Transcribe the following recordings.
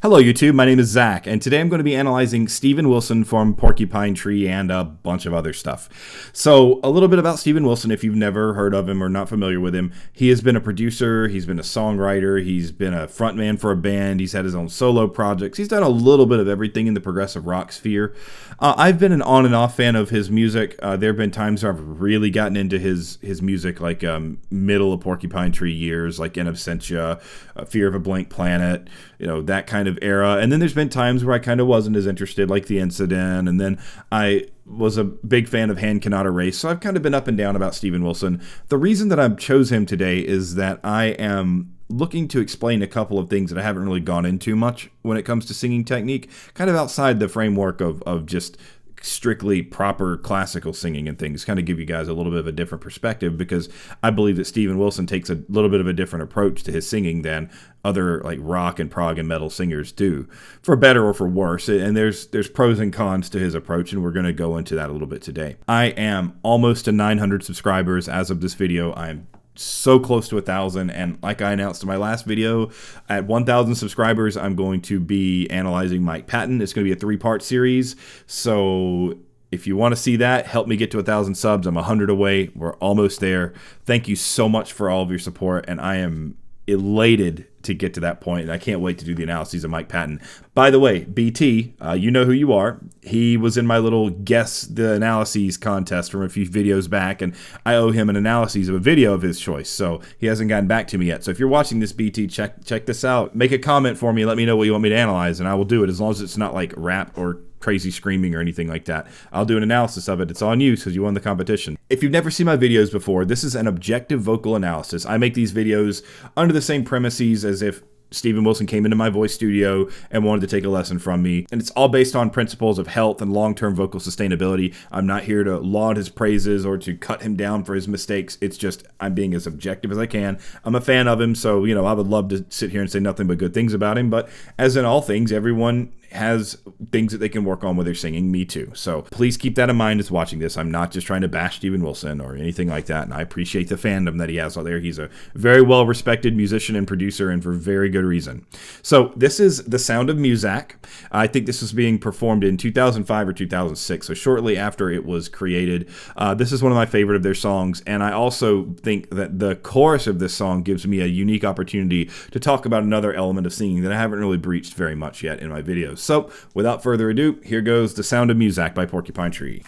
Hello YouTube, my name is Zach, and today I'm going to be analyzing Steven Wilson from Porcupine Tree and a bunch of other stuff. So, a little bit about Steven Wilson if you've never heard of him or not familiar with him. He has been a producer, he's been a songwriter, he's been a frontman for a band, he's had his own solo projects, he's done a little bit of everything in the progressive rock sphere. I've been an on and off fan of his music. There have been times where I've really gotten into his music, like middle of Porcupine Tree years, like In Absentia, Fear of a Blank Planet, that kind of era. And then there's been times where I kind of wasn't as interested, like The Incident, and then I was a big fan of Hand Cannot Erase, so I've kind of been up and down about Steven Wilson. The reason that I chose him today is that I am looking to explain a couple of things that I haven't really gone into much when it comes to singing technique, kind of outside the framework of just strictly proper classical singing and things, kind of give you guys a little bit of a different perspective, because I believe that Steven Wilson takes a little bit of a different approach to his singing than other like rock and prog and metal singers do, for better or for worse. And there's pros and cons to his approach, and we're going to go into that a little bit today. I am almost to 900 subscribers as of this video. I'm so close to 1,000, and like I announced in my last video, at 1,000 subscribers I'm going to be analyzing Mike Patton. It's going to be a 3-part series, so if you want to see that, help me get to 1,000 subs. I'm 100 away. We're almost there. Thank you so much for all of your support, and I am elated to get to that point, and I can't wait to do the analyses of Mike Patton. By the way, BT, you know who you are. He was in my little Guess the Analyses contest from a few videos back, and I owe him an analysis of a video of his choice, so he hasn't gotten back to me yet. So if you're watching this, BT, check this out. Make a comment for me, let me know what you want me to analyze, and I will do it, as long as it's not like rap or crazy screaming or anything like that. I'll do an analysis of it. It's on you because you won the competition. If you've never seen my videos before, this is an objective vocal analysis. I make these videos under the same premises as if Steven Wilson came into my voice studio and wanted to take a lesson from me. And it's all based on principles of health and long-term vocal sustainability. I'm not here to laud his praises or to cut him down for his mistakes. It's just I'm being as objective as I can. I'm a fan of him, so I would love to sit here and say nothing but good things about him. But as in all things, everyone has things that they can work on with their singing, me too. So please keep that in mind as watching this. I'm not just trying to bash Steven Wilson or anything like that, and I appreciate the fandom that he has out there. He's a very well-respected musician and producer, and for very good reason. So this is The Sound of Muzak. I think this was being performed in 2005 or 2006, so shortly after it was created. This is one of my favorite of their songs, and I also think that the chorus of this song gives me a unique opportunity to talk about another element of singing that I haven't really breached very much yet in my videos. So, without further ado, here goes The Sound of Muzak by Porcupine Tree.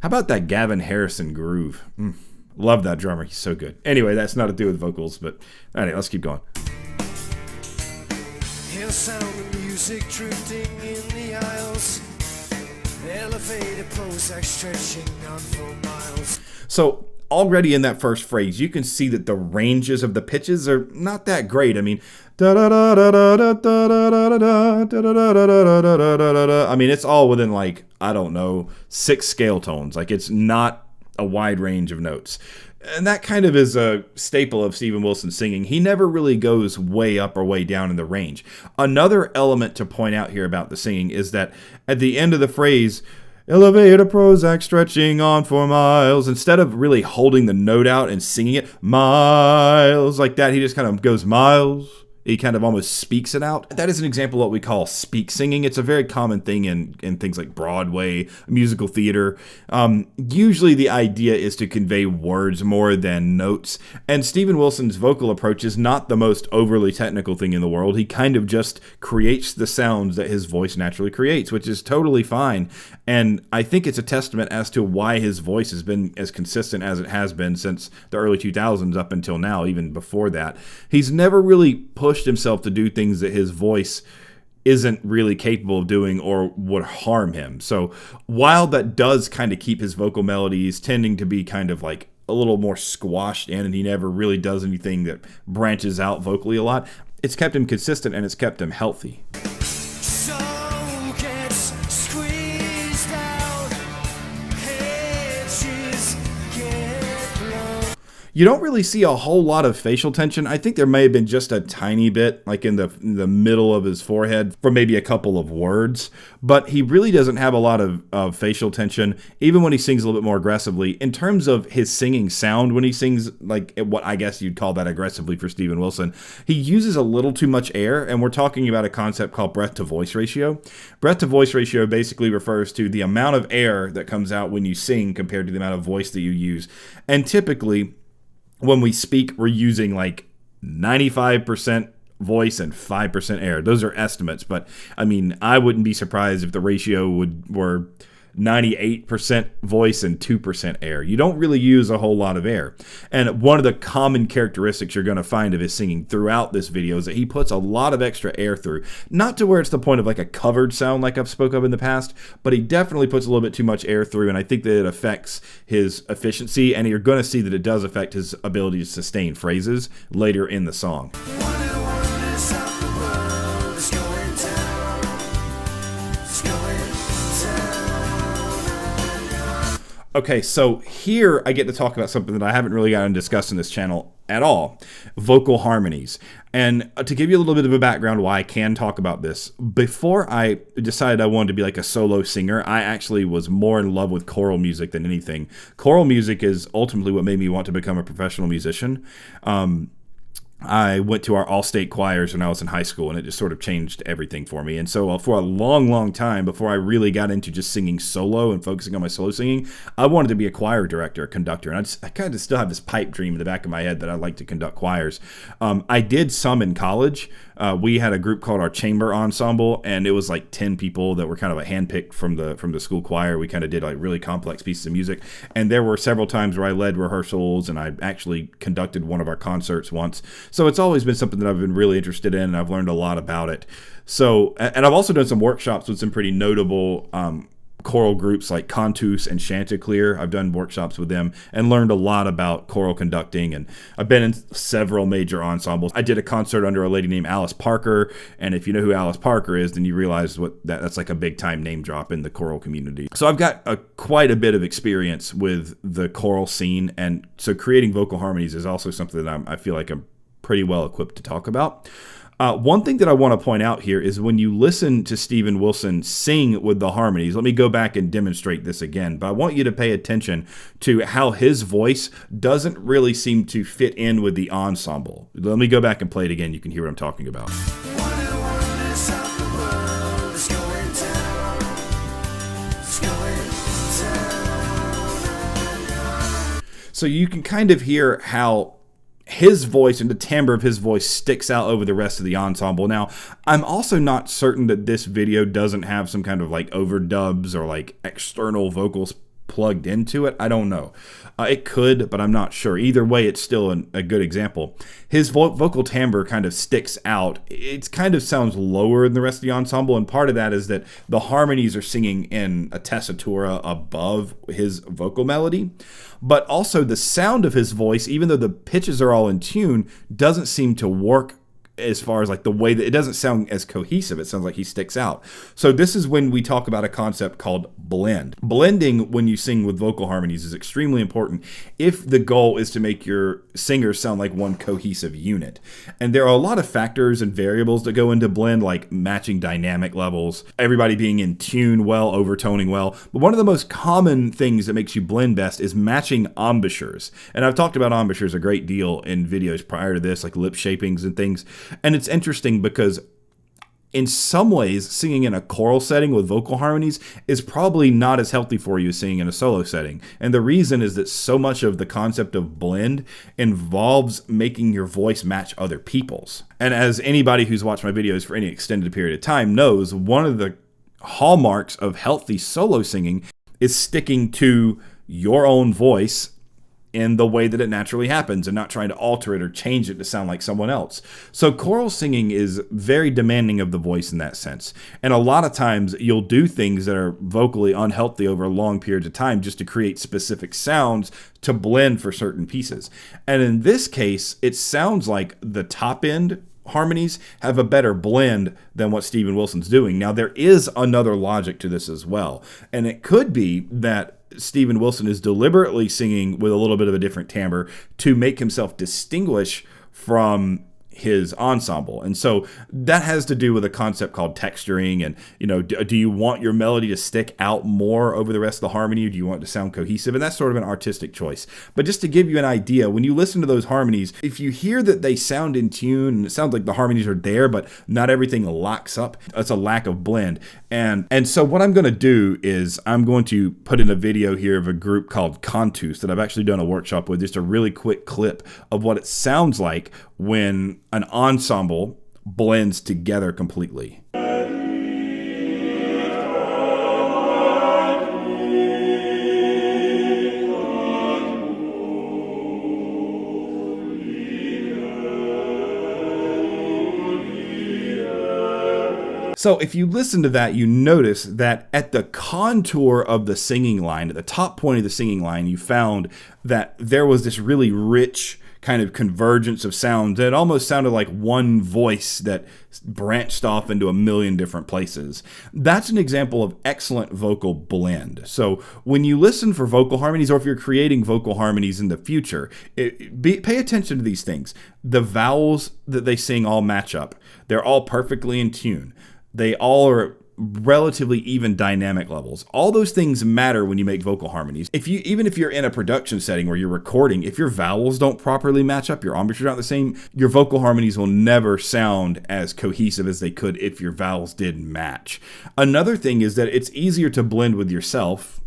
How about that Gavin Harrison groove? Love that drummer, he's so good. Anyway, that's not to do with vocals, but anyway, let's keep going. Hear sound of music drifting in the aisles, elevated Muzak stretching on for miles. So, already in that first phrase, you can see that the ranges of the pitches are not that great. I mean, it's all within like, I don't know, 6 scale tones. Like, it's not a wide range of notes. And that kind of is a staple of Steven Wilson singing. He never really goes way up or way down in the range. Another element to point out here about the singing is that at the end of the phrase, elevator Muzak stretching on for miles, instead of really holding the note out and singing it, miles, like that, he just kind of goes miles. He kind of almost speaks it out. That is an example of what we call speak singing. It's a very common thing in things like Broadway, musical theater. Usually the idea is to convey words more than notes. And Steven Wilson's vocal approach is not the most overly technical thing in the world. He kind of just creates the sounds that his voice naturally creates, which is totally fine. And I think it's a testament as to why his voice has been as consistent as it has been since the early 2000s up until now, even before that. He's never really pushed himself to do things that his voice isn't really capable of doing or would harm him. So while that does kind of keep his vocal melodies tending to be kind of like a little more squashed in, and he never really does anything that branches out vocally a lot, it's kept him consistent and it's kept him healthy. You don't really see a whole lot of facial tension. I think there may have been just a tiny bit, like in the middle of his forehead for maybe a couple of words, but he really doesn't have a lot of facial tension, even when he sings a little bit more aggressively. In terms of his singing sound, when he sings, like what I guess you'd call that aggressively for Steven Wilson, he uses a little too much air, and we're talking about a concept called breath-to-voice ratio. Breath-to-voice ratio basically refers to the amount of air that comes out when you sing compared to the amount of voice that you use. And typically, when we speak, we're using like 95% voice and 5% air. Those are estimates, but I mean, I wouldn't be surprised if the ratio were 98% voice and 2% air. You don't really use a whole lot of air. And one of the common characteristics you're going to find of his singing throughout this video is that he puts a lot of extra air through. Not to where it's the point of like a covered sound like I've spoke of in the past, but he definitely puts a little bit too much air through, and I think that it affects his efficiency, and you're going to see that it does affect his ability to sustain phrases later in the song. Okay, so here I get to talk about something that I haven't really gotten to discuss in this channel at all, vocal harmonies. And to give you a little bit of a background why I can talk about this, before I decided I wanted to be like a solo singer, I actually was more in love with choral music than anything. Choral music is ultimately what made me want to become a professional musician. I went to our all-state choirs when I was in high school, and it just sort of changed everything for me. And so for a long, long time, before I really got into just singing solo and focusing on my solo singing, I wanted to be a choir director, a conductor. And I kind of still have this pipe dream in the back of my head that I'd like to conduct choirs. I did some in college. We had a group called our chamber ensemble, and it was like 10 people that were kind of handpicked from the school choir. We kind of did like really complex pieces of music. And there were several times where I led rehearsals, and I actually conducted one of our concerts once. So it's always been something that I've been really interested in, and I've learned a lot about it. So, and I've also done some workshops with some pretty notable choral groups like Cantus and Chanticleer. I've done workshops with them and learned a lot about choral conducting, and I've been in several major ensembles. I did a concert under a lady named Alice Parker, and if you know who Alice Parker is, then you realize that's like a big time name drop in the choral community. So I've got quite a bit of experience with the choral scene, and so creating vocal harmonies is also something that I feel like I'm pretty well equipped to talk about. One thing that I want to point out here is when you listen to Steven Wilson sing with the harmonies, let me go back and demonstrate this again, but I want you to pay attention to how his voice doesn't really seem to fit in with the ensemble. Let me go back and play it again. You can hear what I'm talking about. So you can kind of hear how his voice and the timbre of his voice sticks out over the rest of the ensemble. Now, I'm also not certain that this video doesn't have some kind of like overdubs or like external vocals plugged into it. I don't know. It could, but I'm not sure. Either way, it's still a good example. His vocal timbre kind of sticks out. It kind of sounds lower than the rest of the ensemble, and part of that is that the harmonies are singing in a tessitura above his vocal melody. But also the sound of his voice, even though the pitches are all in tune, doesn't seem to work as far as like the way that it doesn't sound as cohesive. It sounds like he sticks out. So this is when we talk about a concept called blend. Blending when you sing with vocal harmonies is extremely important if the goal is to make your singers sound like one cohesive unit. And there are a lot of factors and variables that go into blend, like matching dynamic levels, everybody being in tune well, overtoning well. But one of the most common things that makes you blend best is matching embouchures. And I've talked about embouchures a great deal in videos prior to this, like lip shapings and things. And it's interesting because in some ways, singing in a choral setting with vocal harmonies is probably not as healthy for you as singing in a solo setting. And the reason is that so much of the concept of blend involves making your voice match other people's. And as anybody who's watched my videos for any extended period of time knows, one of the hallmarks of healthy solo singing is sticking to your own voice in the way that it naturally happens and not trying to alter it or change it to sound like someone else. So choral singing is very demanding of the voice in that sense. And a lot of times you'll do things that are vocally unhealthy over long periods of time just to create specific sounds to blend for certain pieces. And in this case, it sounds like the top end harmonies have a better blend than what Steven Wilson's doing. Now, there is another logic to this as well. And it could be that Steven Wilson is deliberately singing with a little bit of a different timbre to make himself distinguish from his ensemble. And so that has to do with a concept called texturing. And, do you want your melody to stick out more over the rest of the harmony, or do you want it to sound cohesive? And that's sort of an artistic choice. But just to give you an idea, when you listen to those harmonies, if you hear that they sound in tune, and it sounds like the harmonies are there, but not everything locks up, it's a lack of blend. And so what I'm going to do is I'm going to put in a video here of a group called Contus that I've actually done a workshop with, just a really quick clip of what it sounds like when an ensemble blends together completely. So if you listen to that, you notice that at the contour of the singing line, at the top point of the singing line, you found that there was this really rich kind of convergence of sounds. It almost sounded like one voice that branched off into a million different places. That's an example of excellent vocal blend. So when you listen for vocal harmonies, or if you're creating vocal harmonies in the future, pay attention to these things. The vowels that they sing all match up. They're all perfectly in tune. They all are relatively even dynamic levels. All those things matter when you make vocal harmonies. Even if you're in a production setting where you're recording, if your vowels don't properly match up, your embouchures aren't the same, your vocal harmonies will never sound as cohesive as they could if your vowels did match. Another thing is that it's easier to blend with yourself,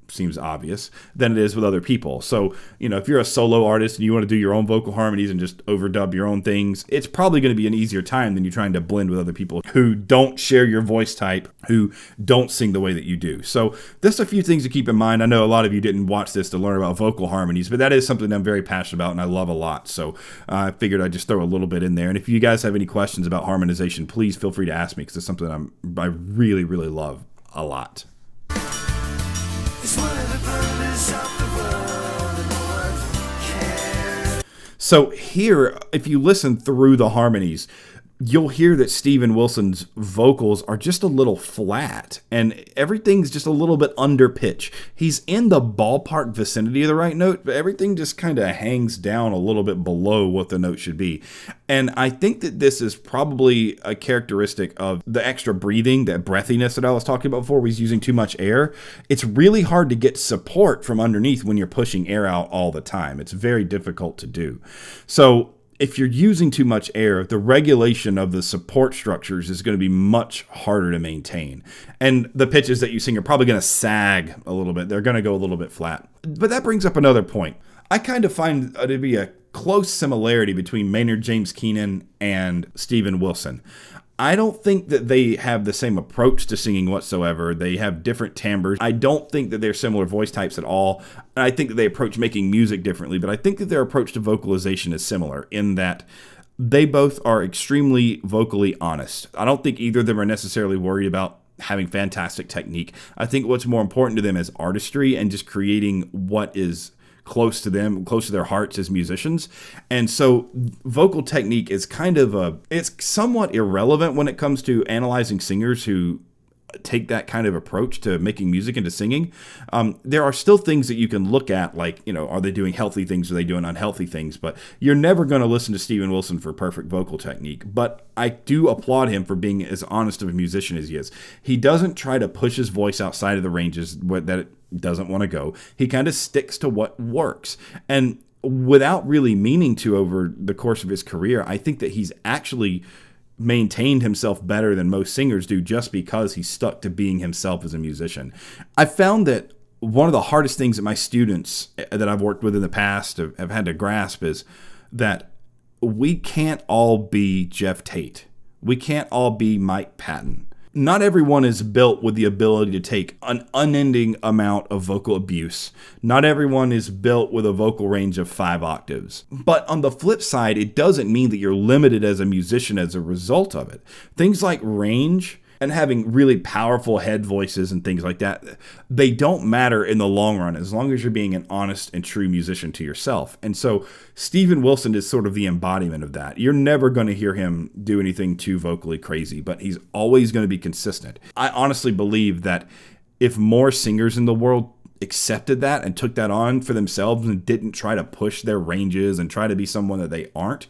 seems obvious, than it is with other people. So, if you're a solo artist and you want to do your own vocal harmonies and just overdub your own things, it's probably going to be an easier time than you trying to blend with other people who don't share your voice type, who don't sing the way that you do. So there's a few things to keep in mind. I know a lot of you didn't watch this to learn about vocal harmonies, but that is something I'm very passionate about and I love a lot. So I figured I'd just throw a little bit in there. And if you guys have any questions about harmonization, please feel free to ask me, because it's something I really, really love a lot. So here, if you listen through the harmonies, you'll hear that Steven Wilson's vocals are just a little flat and everything's just a little bit under pitch. He's in the ballpark vicinity of the right note, but everything just kind of hangs down a little bit below what the note should be. And I think that this is probably a characteristic of the extra breathing, that breathiness that I was talking about before, where he's using too much air. It's really hard to get support from underneath when you're pushing air out all the time. It's very difficult to do. So if you're using too much air, the regulation of the support structures is going to be much harder to maintain. And the pitches that you sing are probably going to sag a little bit. They're going to go a little bit flat. But that brings up another point. I kind of find it to be a close similarity between Maynard James Keenan and Steven Wilson. I don't think that they have the same approach to singing whatsoever. They have different timbres. I don't think that they're similar voice types at all. And I think that they approach making music differently, but I think that their approach to vocalization is similar in that they both are extremely vocally honest. I don't think either of them are necessarily worried about having fantastic technique. I think what's more important to them is artistry and just creating what is close to them, close to their hearts as musicians. And so vocal technique is it's somewhat irrelevant when it comes to analyzing singers who take that kind of approach to making music and to singing. There are still things that you can look at, like, are they doing healthy things? Are they doing unhealthy things? But you're never going to listen to Steven Wilson for perfect vocal technique. But I do applaud him for being as honest of a musician as he is. He doesn't try to push his voice outside of the ranges that it doesn't want to go. He kind of sticks to what works. And without really meaning to over the course of his career, I think that he's actually maintained himself better than most singers do just because he stuck to being himself as a musician. I found that one of the hardest things that my students that I've worked with in the past have had to grasp is that we can't all be Jeff Tate. We can't all be Mike Patton. Not everyone is built with the ability to take an unending amount of vocal abuse. Not everyone is built with a vocal range of 5 octaves. But on the flip side, it doesn't mean that you're limited as a musician as a result of it. Things like range and having really powerful head voices and things like that, they don't matter in the long run as long as you're being an honest and true musician to yourself. And so Steven Wilson is sort of the embodiment of that. You're never going to hear him do anything too vocally crazy, but he's always going to be consistent. I honestly believe that if more singers in the world accepted that and took that on for themselves and didn't try to push their ranges and try to be someone that they aren't,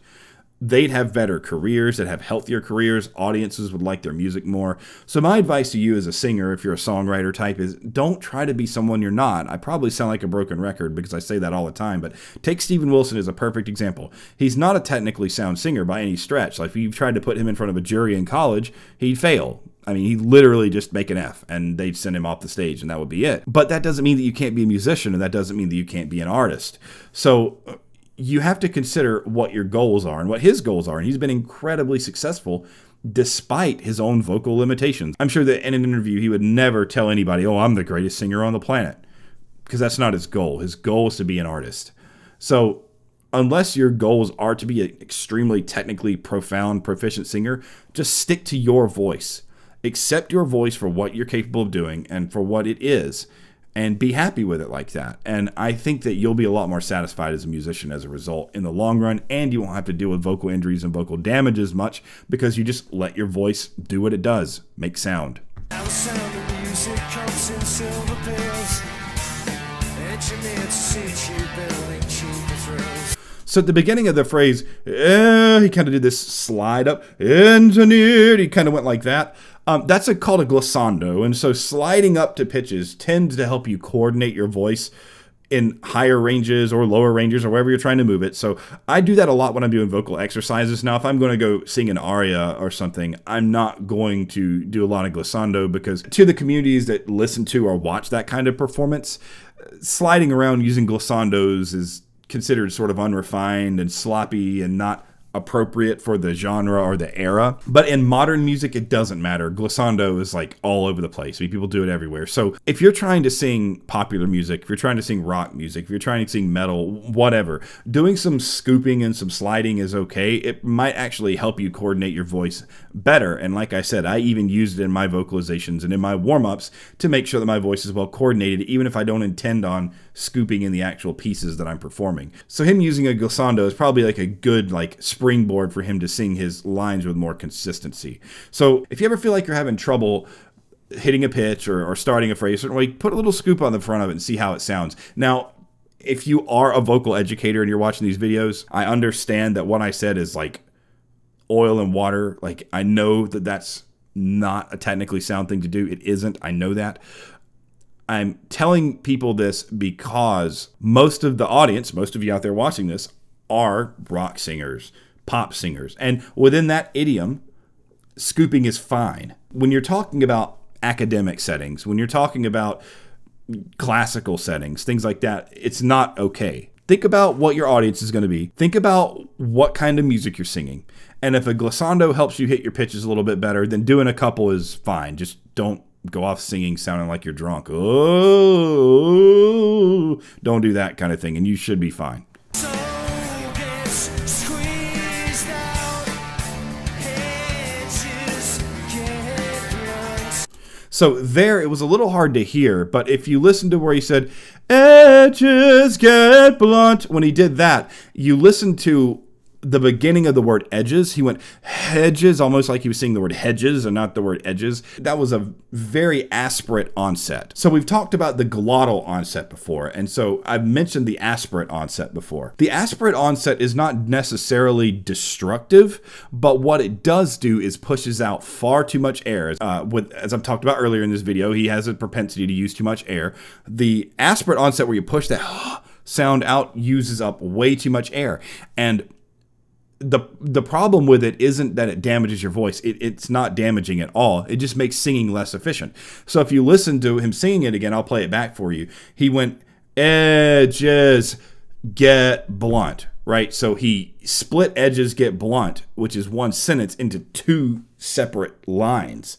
they'd have better careers, they'd have healthier careers, audiences would like their music more. So my advice to you as a singer, if you're a songwriter type, is don't try to be someone you're not. I probably sound like a broken record because I say that all the time, but take Steven Wilson as a perfect example. He's not a technically sound singer by any stretch. Like if you tried to put him in front of a jury in college, he'd fail. I mean, he'd literally just make an F and they'd send him off the stage and that would be it. But that doesn't mean that you can't be a musician, and that doesn't mean that you can't be an artist. So you have to consider what your goals are and what his goals are. And he's been incredibly successful despite his own vocal limitations. I'm sure that in an interview, he would never tell anybody, oh, I'm the greatest singer on the planet, because that's not his goal. His goal is to be an artist. So unless your goals are to be an extremely technically profound, proficient singer, just stick to your voice. Accept your voice for what you're capable of doing and for what it is, and be happy with it like that. And I think that you'll be a lot more satisfied as a musician as a result in the long run, and you won't have to deal with vocal injuries and vocal damage as much because you just let your voice do what it does, make sound. Now the sound of music comes in silver pills, engineered to suit you, building cheaper thrills. So at the beginning of the phrase, he kind of did this slide up, engineered, he kind of went like that. That's called a glissando, and so sliding up to pitches tends to help you coordinate your voice in higher ranges or lower ranges or wherever you're trying to move it. So I do that a lot when I'm doing vocal exercises. Now, if I'm going to go sing an aria or something, I'm not going to do a lot of glissando, because to the communities that listen to or watch that kind of performance, sliding around using glissandos is considered sort of unrefined and sloppy and not appropriate for the genre or the era. But in modern music, it doesn't matter. Glissando is like all over the place. I mean, people do it everywhere. So if you're trying to sing popular music, if you're trying to sing rock music, if you're trying to sing metal, whatever, doing some scooping and some sliding is okay. It might actually help you coordinate your voice better. And like I said, I even used it in my vocalizations and in my warm-ups to make sure that my voice is well coordinated, even if I don't intend on scooping in the actual pieces that I'm performing. So him using a glissando is probably like a good springboard for him to sing his lines with more consistency. So if you ever feel like you're having trouble hitting a pitch or starting a phrase, certainly put a little scoop on the front of it and see how it sounds. Now, if you are a vocal educator and you're watching these videos, I understand that what I said is like oil and water. Like, I know that that's not a technically sound thing to do. It isn't. I know that. I'm telling people this because most of the audience, most of you out there watching this, are rock singers, pop singers. And within that idiom, scooping is fine. When you're talking about academic settings, when you're talking about classical settings, things like that, it's not okay. Think about what your audience is going to be. Think about what kind of music you're singing. And if a glissando helps you hit your pitches a little bit better, then doing a couple is fine. Just don't go off singing sounding like you're drunk. Oh, don't do that kind of thing, and you should be fine. So gets squeezed out, edges get blunt. So there, it was a little hard to hear, but if you listen to where he said, edges get blunt, when he did that, you listen to the beginning of the word edges. He went hedges, almost like he was saying the word hedges and not the word edges. That was a very aspirate onset. So we've talked about the glottal onset before, and so I've mentioned the aspirate onset before. The aspirate onset is not necessarily destructive, but what it does do is pushes out far too much air. As I've talked about earlier in this video, he has a propensity to use too much air. The aspirate onset, where you push that sound out, uses up way too much air. And the problem with it isn't that it damages your voice. It's not damaging at all. It just makes singing less efficient. So if you listen to him singing it again, I'll play it back for you. He went, edges get blunt, right? So he split edges get blunt, which is one sentence, into two separate lines,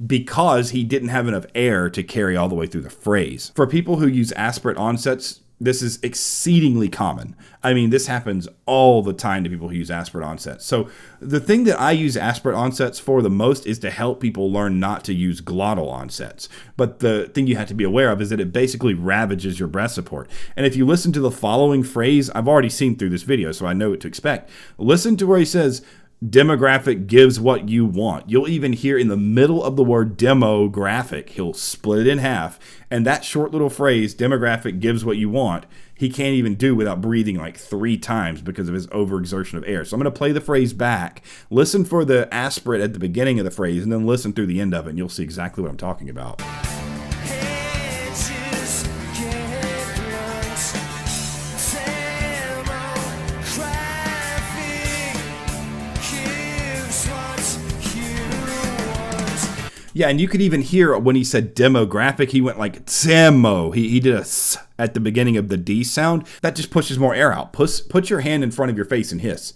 because he didn't have enough air to carry all the way through the phrase. For people who use aspirate onsets, this is exceedingly common. I mean, this happens all the time to people who use aspirate onsets. So the thing that I use aspirate onsets for the most is to help people learn not to use glottal onsets. But the thing you have to be aware of is that it basically ravages your breath support. And if you listen to the following phrase, I've already seen through this video, so I know what to expect. Listen to where he says, Demographic gives what you want. You'll even hear in the middle of the word demographic, he'll split it in half. And that short little phrase, demographic gives what you want, he can't even do without breathing like 3 times because of his overexertion of air. So I'm going to play the phrase back. Listen for the aspirate at the beginning of the phrase, and then listen through the end of it, and you'll see exactly what I'm talking about. Yeah, and you could even hear when he said demographic, he went like demo. He did a s at the beginning of the D sound. That just pushes more air out. Put your hand in front of your face and hiss.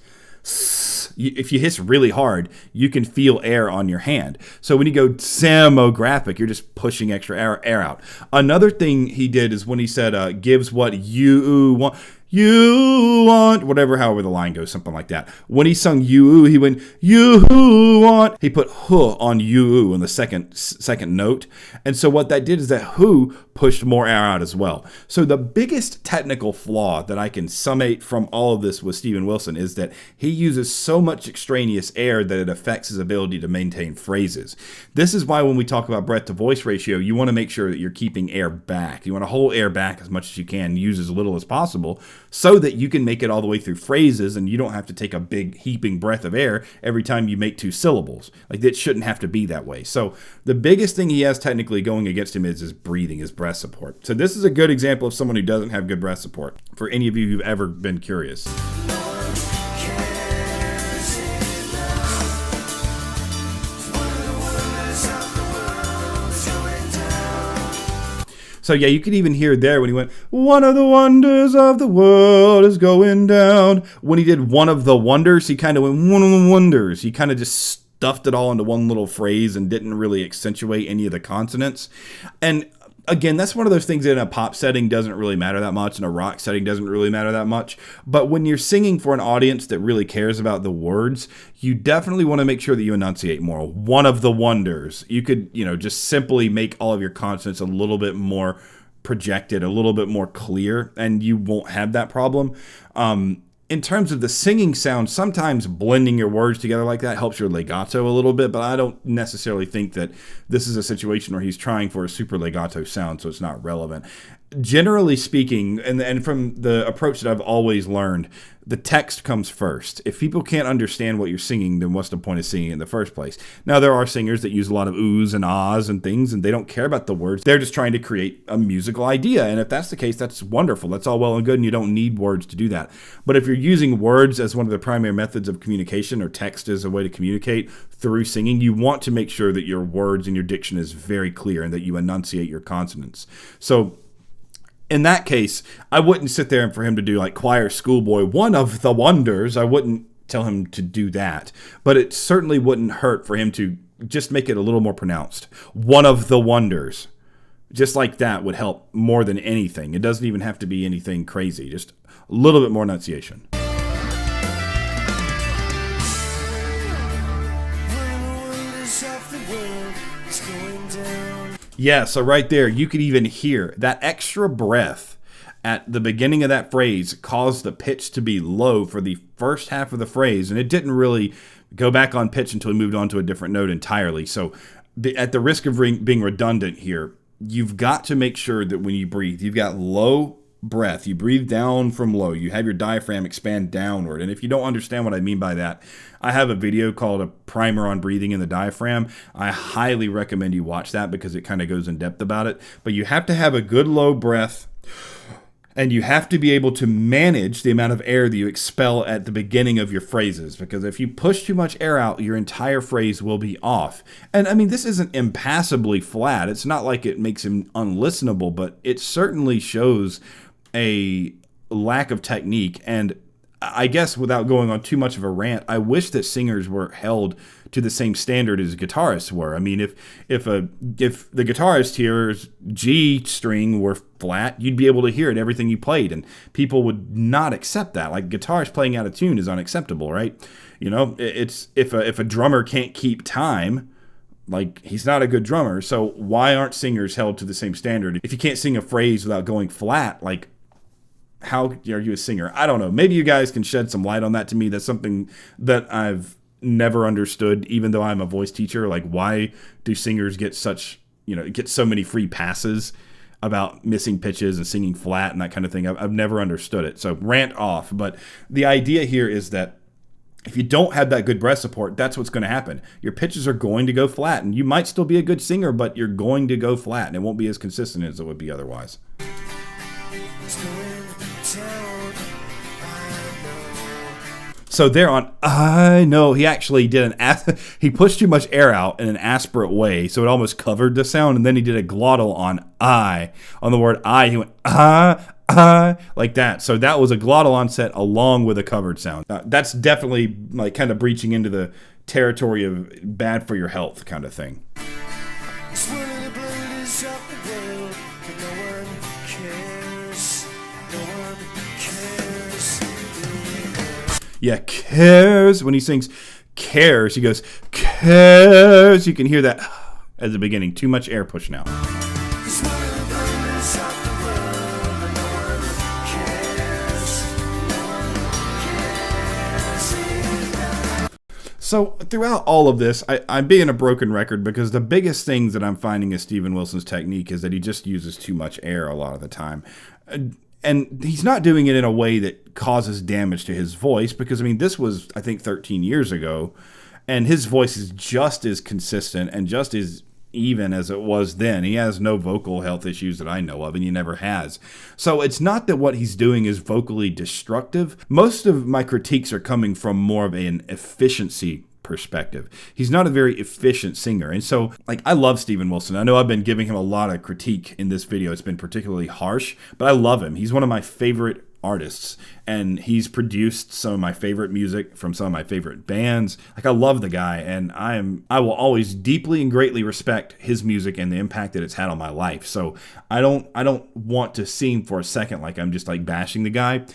If you hiss really hard, you can feel air on your hand. So when you go demographic, you're just pushing extra air out. Another thing he did is when he said gives what you want. You want, however the line goes, something like that. When he sung you, he went, you want. He put huh on you in the second note. And so what that did is that who pushed more air out as well. So the biggest technical flaw that I can summate from all of this with Steven Wilson is that he uses so much extraneous air that it affects his ability to maintain phrases. This is why when we talk about breath to voice ratio, you want to make sure that you're keeping air back. You want to hold air back as much as you can, use as little as possible, so that you can make it all the way through phrases and you don't have to take a big heaping breath of air every time you make 2 syllables. Like, it shouldn't have to be that way. So the biggest thing he has technically going against him is his breathing, his breath support. So this is a good example of someone who doesn't have good breath support, for any of you who've ever been curious. So yeah, you could even hear there when he went, one of the wonders of the world is going down. When he did one of the wonders, he kind of went, one of the wonders. He kind of just stuffed it all into one little phrase and didn't really accentuate any of the consonants. And again, that's one of those things that in a pop setting doesn't really matter that much, in a rock setting doesn't really matter that much. But when you're singing for an audience that really cares about the words, you definitely want to make sure that you enunciate more. One of the wonders. You could, just simply make all of your consonants a little bit more projected, a little bit more clear, and you won't have that problem. In terms of the singing sound, sometimes blending your words together like that helps your legato a little bit, but I don't necessarily think that this is a situation where he's trying for a super legato sound, so it's not relevant. Generally speaking, and from the approach that I've always learned, the text comes first. If people can't understand what you're singing, then what's the point of singing in the first place? Now, there are singers that use a lot of oohs and ahs and things, and they don't care about the words. They're just trying to create a musical idea, and if that's the case, that's wonderful. That's all well and good, and you don't need words to do that. But if you're using words as one of the primary methods of communication, or text as a way to communicate through singing, you want to make sure that your words and your diction is very clear and that you enunciate your consonants. So in that case, I wouldn't sit there and for him to do like choir schoolboy, one of the wonders. I wouldn't tell him to do that. But it certainly wouldn't hurt for him to just make it a little more pronounced. One of the wonders. Just like that would help more than anything. It doesn't even have to be anything crazy. Just a little bit more enunciation. Yeah, so right there, you could even hear that extra breath at the beginning of that phrase caused the pitch to be low for the first half of the phrase, and it didn't really go back on pitch until we moved on to a different note entirely. So at the risk of being redundant here, you've got to make sure that when you breathe, you've got low breath. You breathe down from low. You have your diaphragm expand downward. And if you don't understand what I mean by that, I have a video called A Primer on Breathing in the Diaphragm. I highly recommend you watch that because it kind of goes in depth about it. But you have to have a good low breath, and you have to be able to manage the amount of air that you expel at the beginning of your phrases, because if you push too much air out, your entire phrase will be off. And I mean, this isn't impassably flat. It's not like it makes him unlistenable, but it certainly shows a lack of technique. And I guess without going on too much of a rant, I wish that singers were held to the same standard as guitarists were. I mean, if the guitarist here's G string were flat, you'd be able to hear it everything you played, and people would not accept that. Like, guitarist playing out of tune is unacceptable, right? It's if a drummer can't keep time, like, he's not a good drummer. So why aren't singers held to the same standard? If you can't sing a phrase without going flat, like, how are you a singer? I don't know. Maybe you guys can shed some light on that to me. That's something that I've never understood, even though I'm a voice teacher, like why do singers get get so many free passes about missing pitches and singing flat and that kind of thing. I've never understood it. So rant off. But the idea here is that if you don't have that good breath support, that's what's going to happen. Your pitches are going to go flat, and you might still be a good singer, but you're going to go flat, and it won't be as consistent as it would be otherwise. So there on I Know, he actually did he pushed too much air out in an aspirate way, so it almost covered the sound, and then he did a glottal on the word I. He went like that. So that was a glottal onset along with a covered sound. That's definitely like kind of breaching into the territory of bad for your health kind of thing. Yeah, cares. When he sings cares, he goes cares. You can hear that at the beginning. Too much air pushing out. So throughout all of this, I'm being a broken record because the biggest things that I'm finding is Steven Wilson's technique is that he just uses too much air a lot of the time. And he's not doing it in a way that causes damage to his voice because, I mean, this was, I think, 13 years ago, and his voice is just as consistent and just as even as it was then. He has no vocal health issues that I know of, and he never has. So it's not that what he's doing is vocally destructive. Most of my critiques are coming from more of an efficiency perspective. He's not a very efficient singer. And so, like, I love Steven Wilson. I know I've been giving him a lot of critique in this video. It's been particularly harsh, but I love him. He's one of my favorite artists, and he's produced some of my favorite music from some of my favorite bands. Like, I love the guy, and I will always deeply and greatly respect his music and the impact that it's had on my life. So I don't want to seem for a second like I'm just like bashing the guy.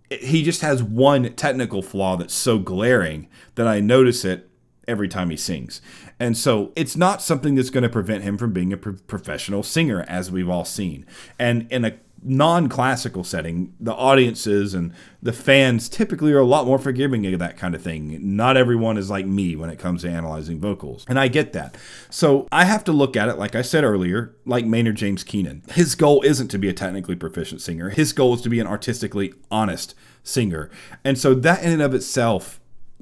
He just has one technical flaw that's so glaring that I notice it every time he sings. And so it's not something that's going to prevent him from being a professional singer, as we've all seen. And in a non-classical setting, the audiences and the fans typically are a lot more forgiving of that kind of thing. Not everyone is like me when it comes to analyzing vocals, and I get that. So I have to look at it, like I said earlier, like Maynard James Keenan. His goal isn't to be a technically proficient singer. His goal is to be an artistically honest singer. And so that in and of itself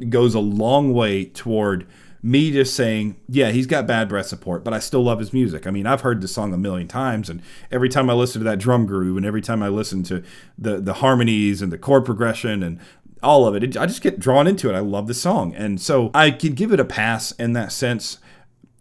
goes a long way toward me just saying, yeah, he's got bad breath support, but I still love his music. I mean, I've heard this song a million times, and every time I listen to that drum groove and every time I listen to the harmonies and the chord progression and all of it, I just get drawn into it. I love the song. And so I could give it a pass in that sense.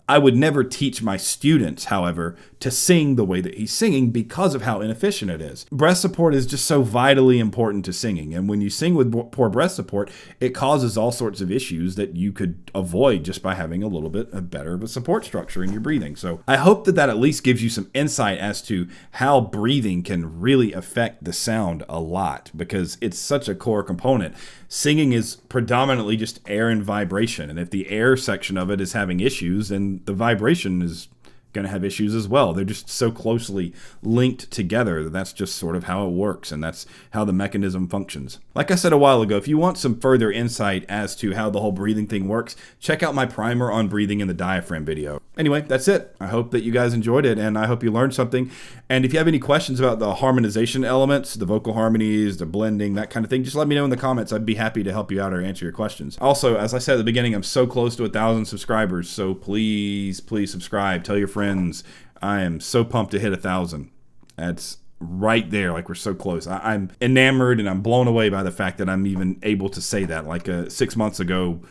I would never teach my students, however, to sing the way that he's singing because of how inefficient it is. Breath support is just so vitally important to singing. And when you sing with poor breath support, it causes all sorts of issues that you could avoid just by having a little bit better of a support structure in your breathing. So I hope that at least gives you some insight as to how breathing can really affect the sound a lot, because it's such a core component. Singing is predominantly just air and vibration. And if the air section of it is having issues, then the vibration is going to have issues as well. They're just so closely linked together that that's just sort of how it works, and that's how the mechanism functions. Like I said a while ago, if you want some further insight as to how the whole breathing thing works, check out my primer on breathing in the diaphragm video. Anyway, that's it. I hope that you guys enjoyed it, and I hope you learned something. And if you have any questions about the harmonization elements, the vocal harmonies, the blending, that kind of thing, just let me know in the comments. I'd be happy to help you out or answer your questions. Also, as I said at the beginning, I'm so close to 1,000 subscribers, so please subscribe. Tell your friends. I am so pumped to hit 1,000. That's right there. Like, we're so close. I'm enamored and I'm blown away by the fact that I'm even able to say that. Like 6 months ago,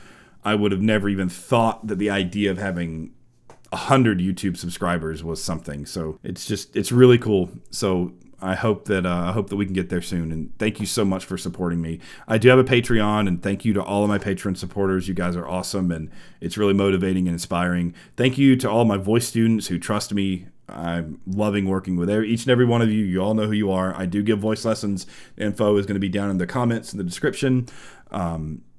I would have never even thought that the idea of having 100 YouTube subscribers was something. So it's really cool. So I hope that we can get there soon. And thank you so much for supporting me. I do have a Patreon, and thank you to all of my Patreon supporters. You guys are awesome, and it's really motivating and inspiring. Thank you to all my voice students who trust me. I'm loving working with each and every one of you. You all know who you are. I do give voice lessons. The info is going to be down in the comments in the description.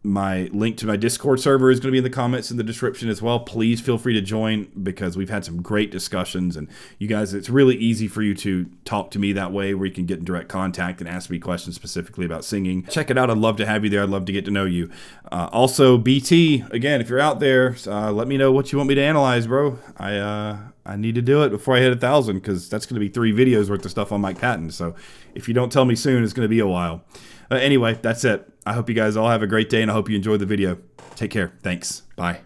My link to my Discord server is going to be in the comments in the description as well. Please feel free to join because we've had some great discussions, and you guys, it's really easy for you to talk to me that way where you can get in direct contact and ask me questions specifically about singing. Check it out. I'd love to have you there. I'd love to get to know you. Also, BT, again, if you're out there, let me know what you want me to analyze, bro. I need to do it before I hit 1,000 because that's going to be 3 videos worth of stuff on Mike Patton. So if you don't tell me soon, it's going to be a while. Anyway, that's it. I hope you guys all have a great day, and I hope you enjoyed the video. Take care. Thanks. Bye.